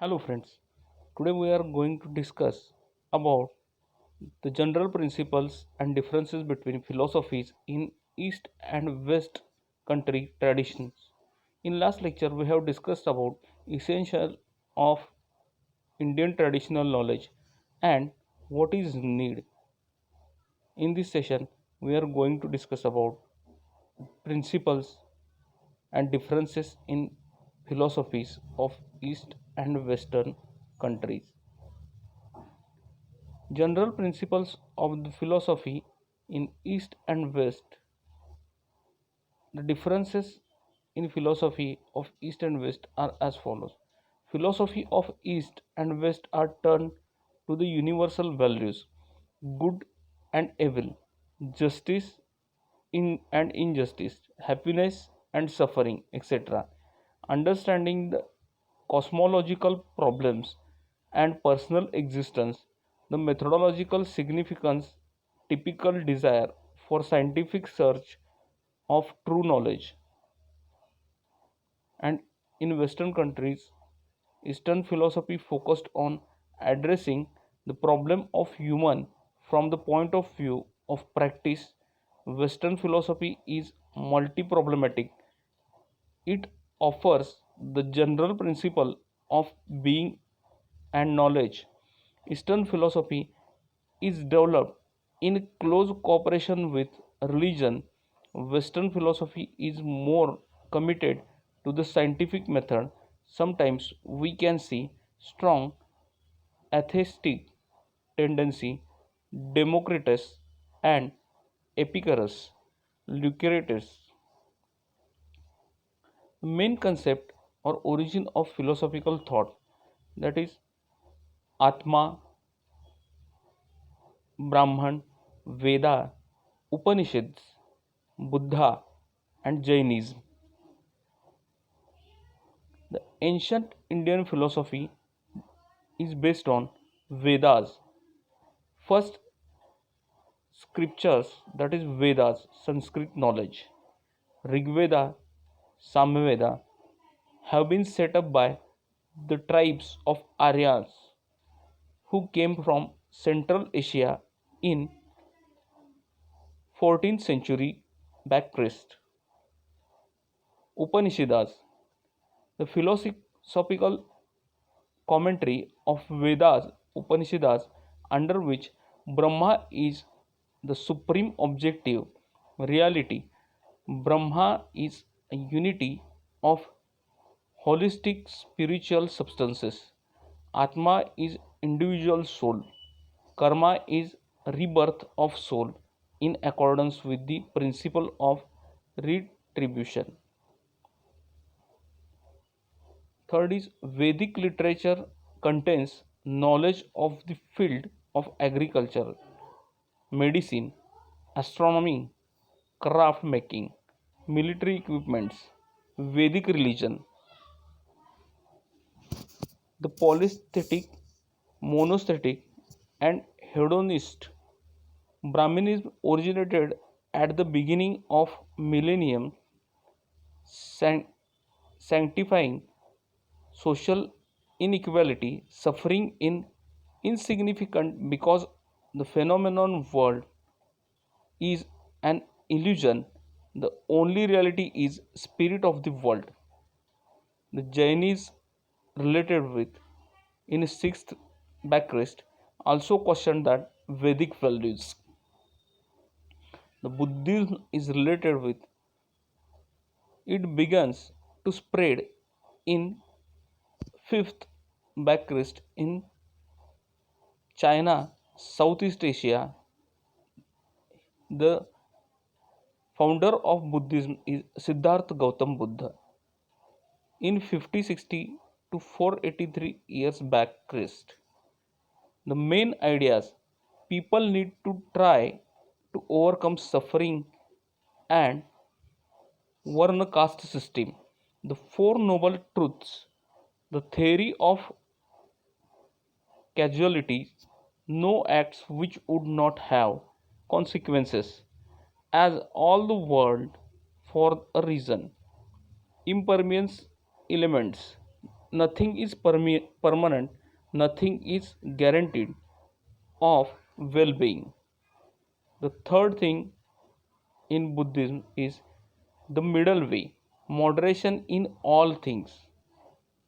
Hello friends. Today we are going to discuss about the general principles and differences between philosophies in East and West country traditions. In last lecture we have discussed about essential of Indian traditional knowledge and what is need. In this session we are going to discuss about principles and differences in philosophies of East and Western countries. General principles of the philosophy in East and West. The differences in philosophy of East and West are as follows. Philosophy of East and West are turned to the universal values good and evil, justice and injustice, happiness and suffering, etc. Understanding the cosmological problems and personal existence, the methodological significance, typical desire for scientific search of true knowledge, and in Western countries, Eastern philosophy focused on addressing the problem of human from the point of view of practice. Western philosophy is multi-problematic. It offers the general principle of being and knowledge. Eastern philosophy is developed in close cooperation with religion. Western philosophy is more committed to the scientific method. Sometimes we can see strong atheistic tendency. Democritus and Epicurus, Lucretius. The main concept or origin of philosophical thought, that is Atma, Brahman, Veda, Upanishads, Buddha, and Jainism. The ancient Indian philosophy is based on Vedas. First scriptures, that is Vedas, Sanskrit knowledge. Rigveda, Samveda have been set up by the tribes of Aryas who came from Central Asia in 14th century back Christ. Upanishads, the philosophical commentary of Vedas, Upanishads, under which Brahma is the supreme objective reality. Brahma is a unity of holistic spiritual substances. Atma is individual soul. Karma is rebirth of soul in accordance with the principle of retribution. Third is Vedic literature contains knowledge of the field of agriculture, medicine, astronomy, craft making, military equipments, Vedic religion. The polytheistic, monotheistic, and hedonist Brahminism originated at the beginning of millennium, sanctifying social inequality, suffering in insignificant because the phenomenon world is an illusion. The only reality is spirit of the world. The Jainis related with in 6th Backrest also questioned that Vedic values. The Buddhism is related with it begins to spread in 5th Backrest in China, Southeast Asia. The founder of Buddhism is Siddhartha Gautam Buddha. In 5060 to 483 years back Christ. The main ideas people need to try to overcome suffering and Varna caste system. The Four Noble Truths, the theory of causality, no acts which would not have consequences, as all the world for a reason. Impermanence elements, nothing is permanent, nothing is guaranteed of well being. The third thing in Buddhism is the middle way, moderation in all things.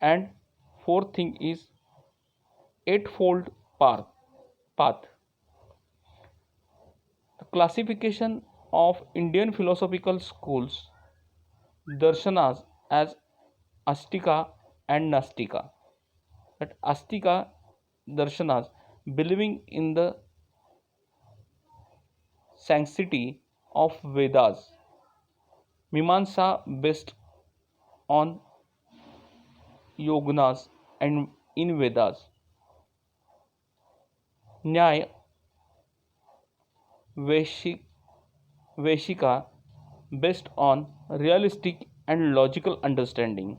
And fourth thing is eightfold path. path. The classification of Indian philosophical schools, darshanas, as Astika and Nastika. That Astika darshanas believing in the sanctity of Vedas, Mimamsa based on yoganas and in Vedas, Nyaya Veshik, Veshika based on realistic and logical understanding,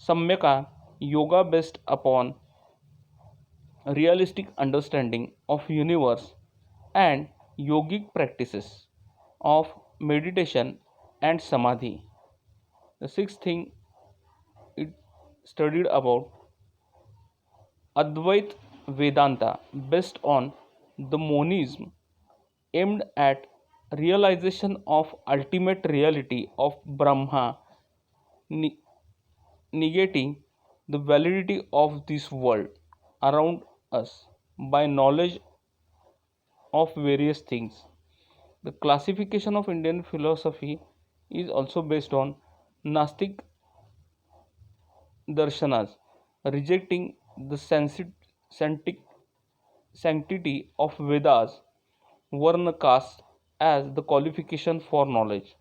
Samyaka yoga based upon realistic understanding of universe and yogic practices of meditation and samadhi. The sixth thing it studied about Advait Vedanta based on the monism aimed at realization of ultimate reality of Brahma, ne- negating the validity of this world around us by knowledge of various things. The classification of Indian philosophy is also based on Nastic darshanas, rejecting the sanctity of Vedas, Varna caste as the qualification for knowledge.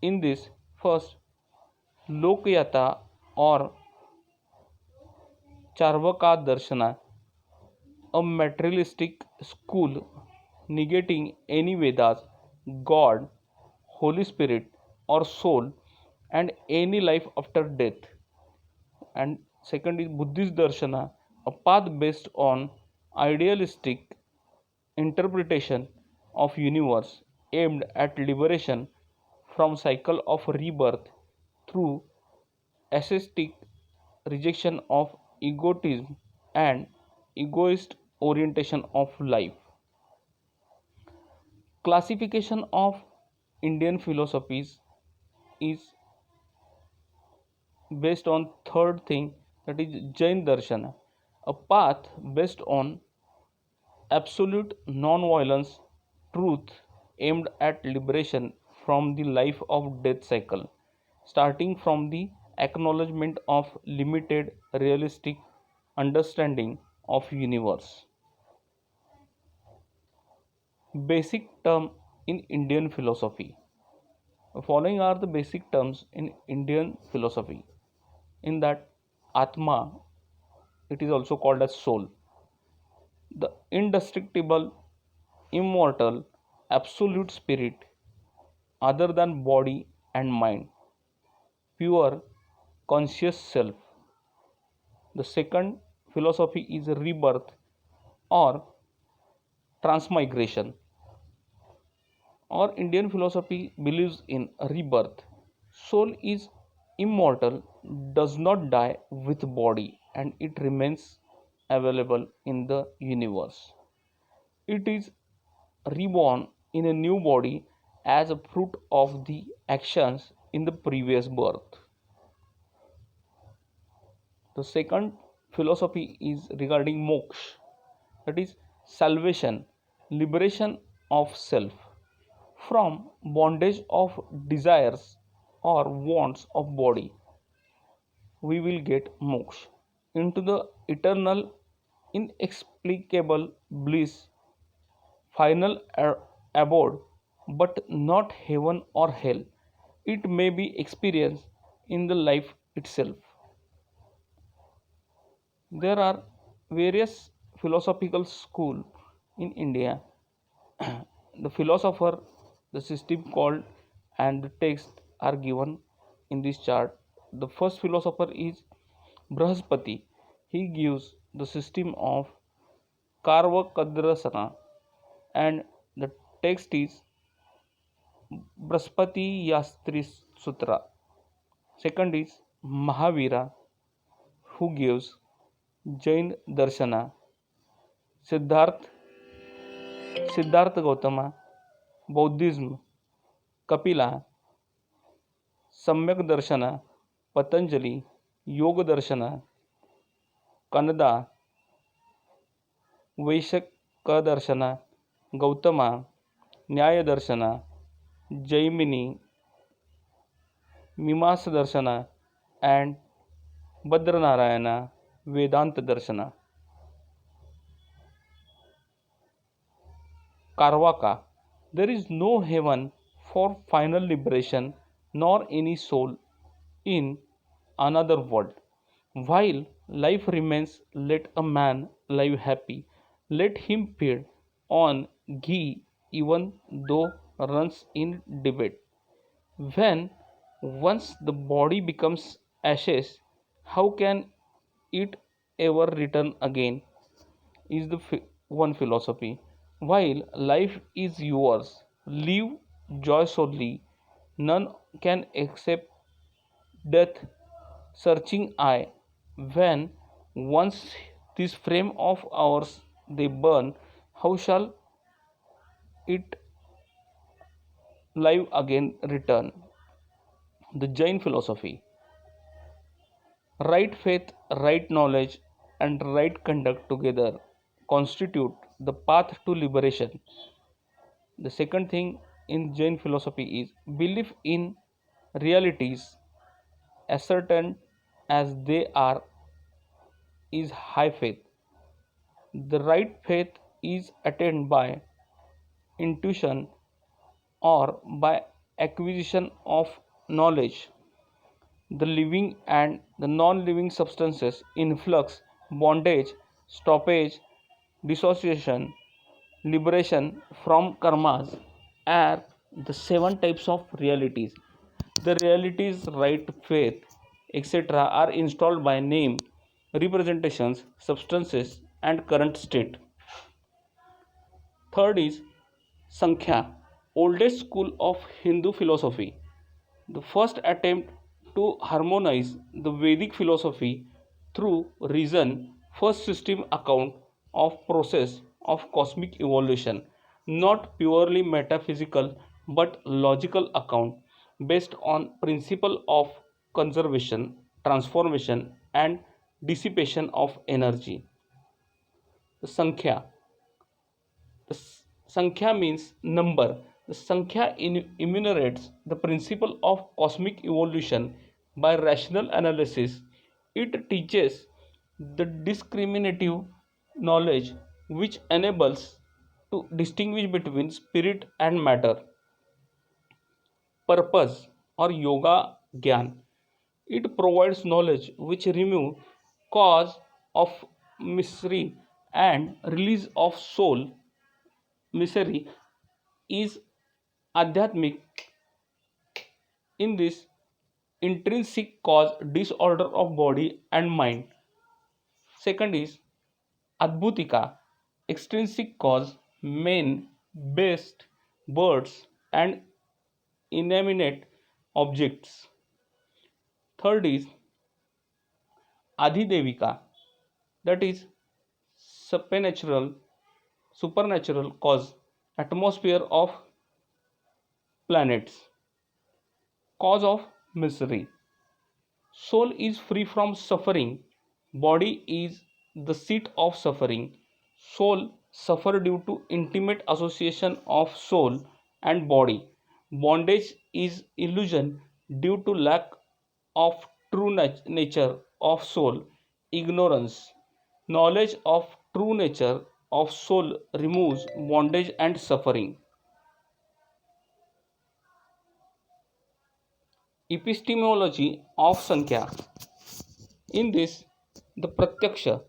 In this, first, Lokayata or Charvaka Darshana, a materialistic school negating any Vedas, God, Holy Spirit, or soul, and any life after death. And second is Buddhist Darshana, a path based on idealistic interpretation of universe aimed at liberation from cycle of rebirth through ascetic rejection of egotism and egoist orientation of life. Classification of Indian philosophies is based on third thing, that is Jain Darshana, a path based on absolute non-violence truth aimed at liberation from the life of death cycle, starting from the acknowledgement of limited realistic understanding of universe. Basic term in Indian philosophy. The following are the basic terms in Indian philosophy. In that, Atma, it is also called as soul, the indestructible, immortal, absolute spirit other than body and mind, pure, conscious self. The second philosophy is rebirth or transmigration. Our Indian philosophy believes in rebirth. Soul is immortal, does not die with body, and it remains available in the universe. It is reborn in a new body as a fruit of the actions in the previous birth. The second philosophy is regarding moksha, that is salvation, liberation of self from bondage of desires or wants of body. We will get moksha into the eternal, inexplicable bliss, final abode, but not heaven or hell. It may be experienced in the life itself. There are various philosophical schools in India. The philosopher, the system called, and the text are given in this chart. The first philosopher is Brahaspati. He gives the system of Karvakadrasana, and the text is Brahaspati Yastri Sutra. Second is Mahavira, who gives Jain Darshana, Siddharth, Siddhartha Gautama, Buddhism, Kapila, Samyak Darshana, Patanjali, Yoga Darshana, Kanada, Vyshakh दर्शना, गौतमा, न्याय दर्शना, जैमिनी, मीमांस दर्शना, and Badranarayana, Vedanta Darshana. Karvaka, there is no heaven for final liberation, nor any soul in another world. While life remains, let a man live happy. Let him feed on ghee even though runs in debate. When once the body becomes ashes, how can it ever return again? Is the one philosophy. While life is yours, live joyously. None can accept death. Searching eye. When once this frame of ours they burn, how shall it live again return? The Jain philosophy. Right faith, right knowledge, and right conduct together constitute the path to liberation. The second thing in Jain philosophy is belief in realities ascertained as they are is high faith. The right faith is attained by intuition or by acquisition of knowledge. The living and the non living substances, influx, bondage, stoppage, dissociation, liberation from karmas are the seven types of realities. The realities, right, faith, etc., are installed by name, representations, substances, and current state. Third is Sankhya, oldest school of Hindu philosophy. The first attempt to harmonize the Vedic philosophy through reason, first system account of process of cosmic evolution, not purely metaphysical but logical account based on principle of conservation, transformation and dissipation of energy. The Sankhya, the Sankhya means number. The Sankhya enumerates the principle of cosmic evolution by rational analysis. It teaches the discriminative knowledge which enables to distinguish between spirit and matter. Purpose or yoga gyan. It provides knowledge which remove cause of misery and release of soul misery is adhyatmic. In this intrinsic cause disorder of body and mind. Second is adbhutika, extrinsic cause men, beast, birds and inanimate objects. Third is adhidevika, that is supernatural cause atmosphere of planets. Cause of misery. Soul is free from suffering. Body is the seat of suffering. Soul suffer due to intimate association of soul and body. Bondage is illusion due to lack of true nature of soul. Ignorance. Knowledge of true nature of soul removes bondage and suffering. Epistemology of Sankhya. In this, the Pratyaksha,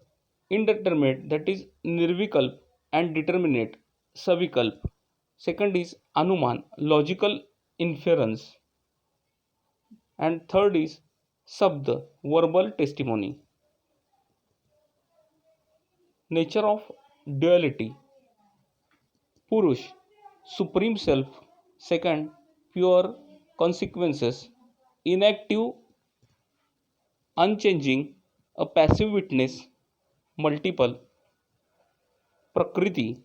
indeterminate, that is Nirvikalp, and determinate, Savikalp. Second is Anuman, logical inference. And third is Sabda, verbal testimony. Nature of duality. Purush, supreme self. Second, pure consequences. Inactive unchanging, a passive witness, multiple, prakriti.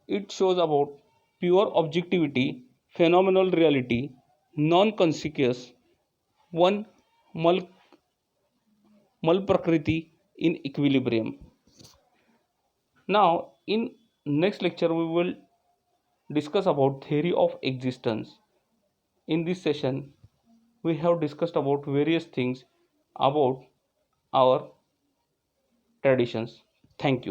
It shows about pure objectivity, phenomenal reality, non-conscious, one mul, mul prakriti in equilibrium. Now, in next lecture, we will discuss about theory of existence. In this session, we have discussed about various things about our traditions. Thank you.